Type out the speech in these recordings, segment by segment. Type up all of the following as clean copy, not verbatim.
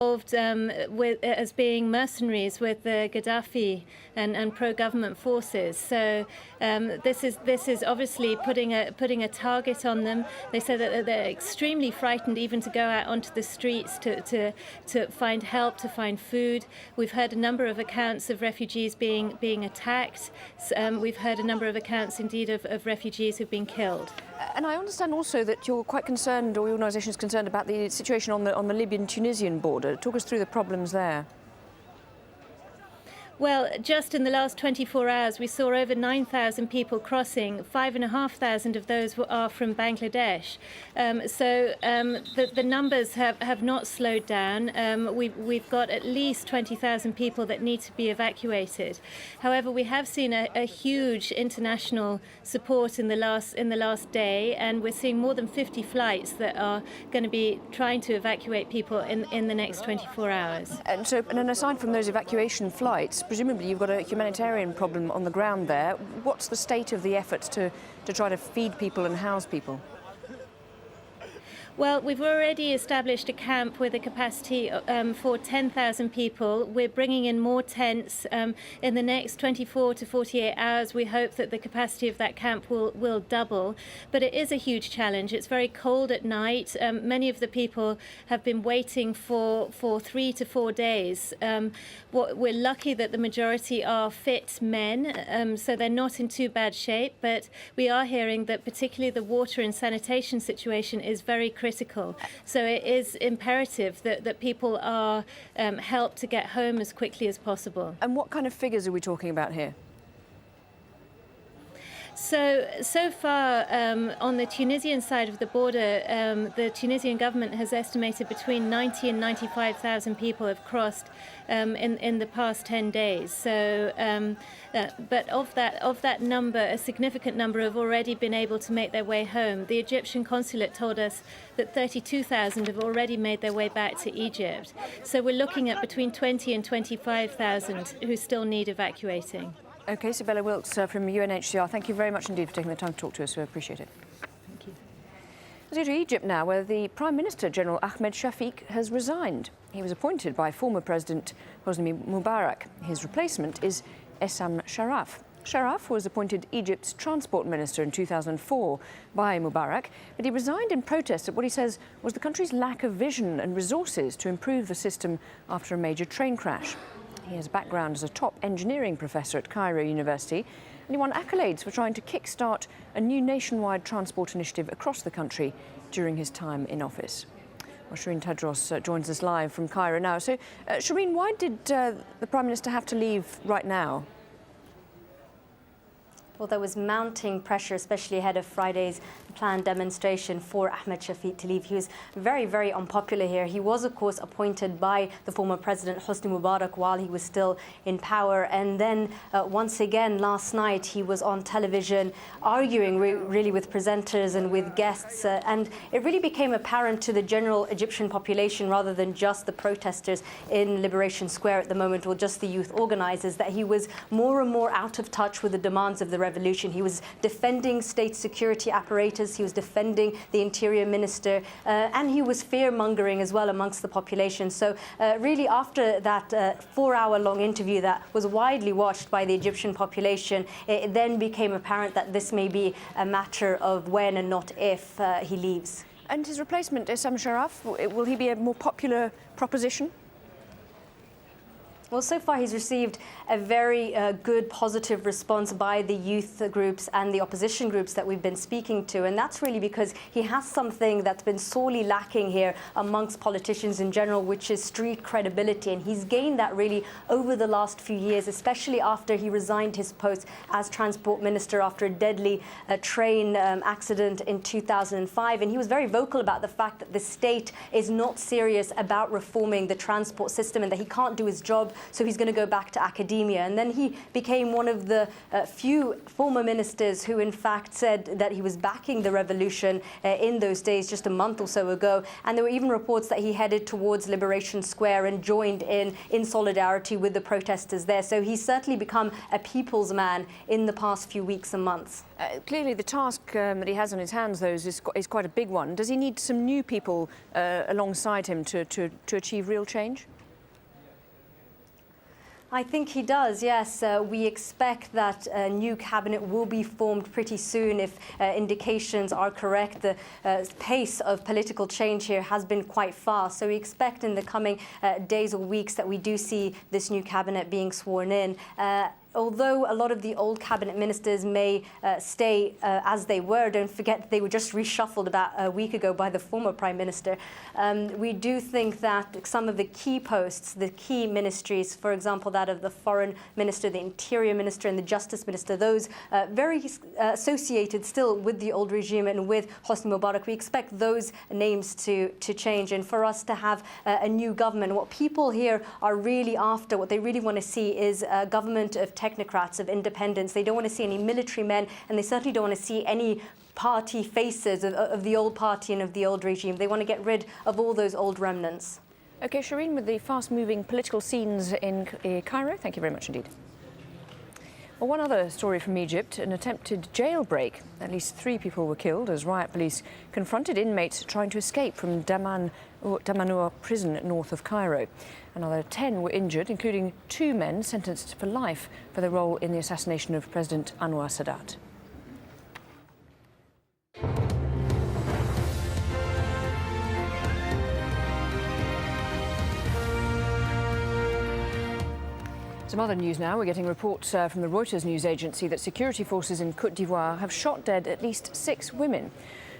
involved as being mercenaries with the Gaddafi and pro-government forces. So this is obviously putting a target on them. They say that they're extremely frightened even to go out onto the streets to find help, to find food. We've heard a number of accounts of refugees being attacked. We've heard a number of accounts indeed of refugees who've been killed. And I understand also that you're quite concerned, or your organisation is concerned about the situation on the Libyan-Tunisian border. Talk us through the problems there. Well, just in the last 24 hours, we saw over 9,000 people crossing. 5,500 of those are from Bangladesh. So the numbers have not slowed down. We've got at least 20,000 people that need to be evacuated. However, we have seen a huge international support in the last day, and we're seeing more than 50 flights that are going to be trying to evacuate people in the next 24 hours. And then aside from those evacuation flights, presumably you've got a humanitarian problem on the ground there. What's the state of the efforts to try to feed people and house people? Well, we've already established a camp with a capacity for 10,000 people. We're bringing in more tents. In the next 24 to 48 hours, we hope that the capacity of that camp will double. But it is a huge challenge. It's very cold at night. Many of the people have been waiting for 3 to 4 days. We're lucky that the majority are fit men, so they're not in too bad shape. But we are hearing that particularly the water and sanitation situation is very critical. So it is imperative that people are helped to get home as quickly as possible. And what kind of figures are we talking about here? So far, on the Tunisian side of the border, the Tunisian government has estimated between 90 and 95,000 people have crossed in the past 10 days. So, but of that number, a significant number have already been able to make their way home. The Egyptian consulate told us that 32,000 have already made their way back to Egypt. So we're looking at between 20 and 25,000 who still need evacuating. OK, Sibella Wilkes from UNHCR, thank you very much indeed for taking the time to talk to us. We appreciate it. Thank you. Let's go to Egypt now, where the Prime Minister, General Ahmed Shafik, has resigned. He was appointed by former President Hosni Mubarak. His replacement is Essam Sharaf. Sharaf was appointed Egypt's Transport Minister in 2004 by Mubarak, but he resigned in protest at what he says was the country's lack of vision and resources to improve the system after a major train crash. He has a background as a top engineering professor at Cairo University, and he won accolades for trying to kickstart a new nationwide transport initiative across the country during his time in office. Well, Shireen Tadros joins us live from Cairo now. So, Shireen, why did the Prime Minister have to leave right now? Well, there was mounting pressure, especially ahead of Friday's planned demonstration for Ahmed Shafik to leave. He was very, very unpopular here. He was, of course, appointed by the former President Hosni Mubarak while he was still in power. And then once again, last night, he was on television arguing really with presenters and with guests. And it really became apparent to the general Egyptian population, rather than just the protesters in Liberation Square at the moment, or just the youth organizers, that he was more and more out of touch with the demands of the revolution. He was defending state security apparatus, he was defending the interior minister, and he was fear-mongering as well amongst the population. So really, after that 4-hour-long interview that was widely watched by the Egyptian population, it then became apparent that this may be a matter of when and not if he leaves. And his replacement, Essam Sharaf, will he be a more popular proposition? Well, so far he's received a very good, positive response by the youth groups and the opposition groups that we've been speaking to. And that's really because he has something that's been sorely lacking here amongst politicians in general, which is street credibility. And he's gained that really over the last few years, especially after he resigned his post as transport minister after a deadly train accident in 2005. And he was very vocal about the fact that the state is not serious about reforming the transport system and that he can't do his job so he's going to go back to academia. And then he became one of the few former ministers who in fact said that he was backing the revolution in those days, just a month or so ago. And there were even reports that he headed towards Liberation Square and joined in solidarity with the protesters there. So he's certainly become a people's man in the past few weeks and months. Clearly the task that he has on his hands, though, is quite a big one. Does he need some new people alongside him to achieve real change? I think he does, yes. We expect that a new cabinet will be formed pretty soon if indications are correct. The pace of political change here has been quite fast. So we expect in the coming days or weeks that we do see this new cabinet being sworn in. Although a lot of the old cabinet ministers may stay as they were, don't forget that they were just reshuffled about a week ago by the former prime minister. We do think that some of the key posts, the key ministries, for example, that of the foreign minister, the interior minister and the justice minister, those very associated still with the old regime and with Hosni Mubarak, we expect those names to change. And for us to have a new government, what people here are really after, what they really want to see is a government of technocrats, of independence. They don't want to see any military men, and they certainly don't want to see any party faces of the old party and of the old regime. They want to get rid of all those old remnants. OK, Shireen, with the fast-moving political scenes in Cairo, thank you very much indeed. Well, one other story from Egypt, an attempted jailbreak. At least 3 people were killed as riot police confronted inmates trying to escape from Damanhur prison north of Cairo. Another 10 were injured, including 2 men sentenced for life for their role in the assassination of President Anwar Sadat. Some other news now. We're getting reports from the Reuters news agency that security forces in Côte d'Ivoire have shot dead at least 6 women.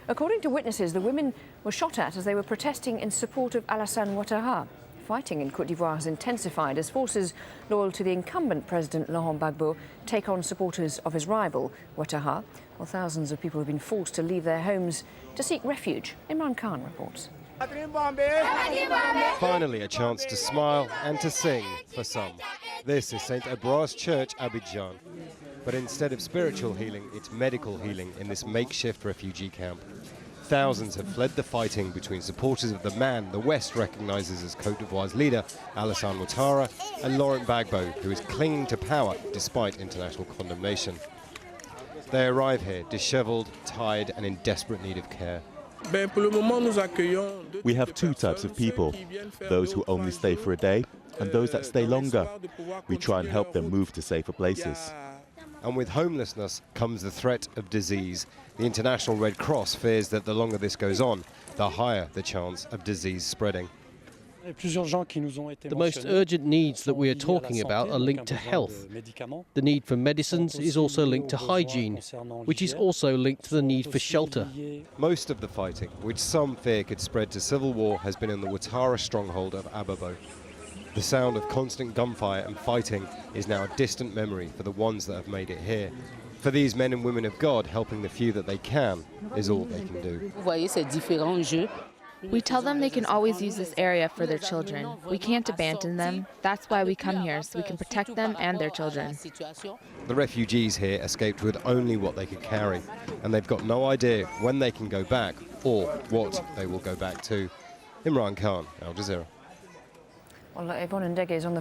According to witnesses, the women were shot at as they were protesting in support of Alassane Ouattara. Fighting in Côte d'Ivoire has intensified as forces loyal to the incumbent President Laurent Gbagbo take on supporters of his rival, Ouattara. Well, thousands of people have been forced to leave their homes to seek refuge. Imran Khan reports. Finally, a chance to smile and to sing for some. This is St. Ambroise Church, Abidjan. But instead of spiritual healing, it's medical healing in this makeshift refugee camp. Thousands have fled the fighting between supporters of the man the West recognises as Côte d'Ivoire's leader, Alassane Ouattara, and Laurent Gbagbo, who is clinging to power despite international condemnation. They arrive here dishevelled, tired and in desperate need of care. We have 2 types of people, those who only stay for a day and those that stay longer. We try and help them move to safer places. And with homelessness comes the threat of disease. The International Red Cross fears that the longer this goes on, the higher the chance of disease spreading. The most urgent needs that we are talking about are linked to health. The need for medicines is also linked to hygiene, which is also linked to the need for shelter. Most of the fighting, which some fear could spread to civil war, has been in the Ouattara stronghold of Ababo. The sound of constant gunfire and fighting is now a distant memory for the ones that have made it here. For these men and women of God, helping the few that they can is all they can do. We tell them they can always use this area for their children. We can't abandon them. That's why we come here, so we can protect them and their children. The refugees here escaped with only what they could carry, and they've got no idea when they can go back or what they will go back to. Imran Khan, AlJazeera. Well, Yvonne Ndege is on the